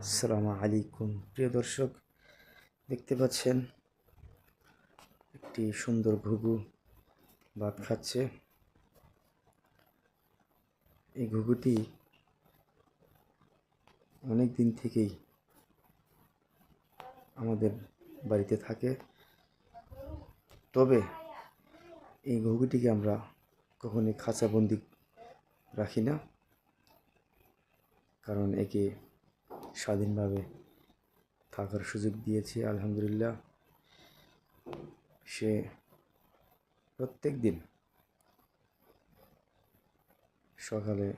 আসসালামু আলাইকুম প্রিয় দর্শক, দেখতে পাচ্ছেন একটি সুন্দর ঘুঘু ভাত খাচ্ছে। এই ঘুঘুটি অনেক দিন থেকেই আমাদের বাড়িতে থাকে, তবে এই ঘুঘুটিকে আমরা কখনোই খাঁচাবন্দি রাখি না, কারণ একে স্বাধীনভাবে থাকার সুযোগ দিয়েছি। আলহামদুলিল্লাহ, সে প্রত্যেক দিন সকালে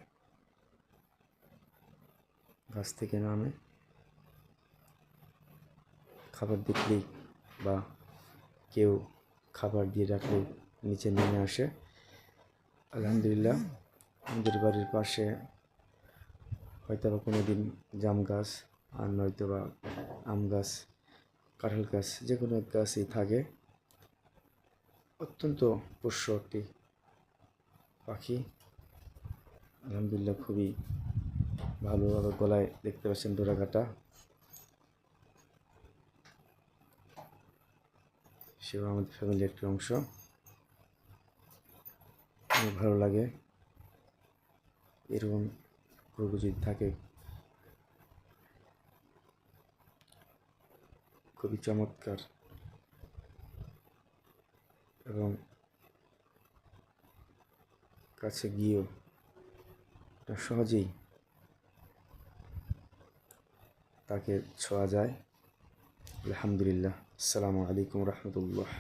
গাছ থেকে নামে, খাবার দেখলেই বা কেউ খাবার দিয়ে রাখলেই নিচে নেমে আসে। আলহামদুলিল্লাহ, আমাদের বাড়ির পাশে হয়তো বা কোনো দিন জাম গাছ, আর নয়তো বা আম গাছ, কাঁঠাল গাছ, যে কোনো এক গাছই থাকে। অত্যন্ত পোষ্য একটি পাখি। আলহামদুলিল্লাহ, খুবই ভালোভাবে গলায় দেখতে পাচ্ছেন ডোরা কাটা। সেও আমাদের ফ্যামিলির একটি অংশ। আমার ভালো লাগে এরকম ঘুঘু যদি থাকে, খুবই চমৎকার এবং কাছে গিয়েও সহজেই তাকে ছোঁয়া যায়। আলহামদুলিল্লাহ। আসসালামু আলাইকুম রহমতুল্লাহ।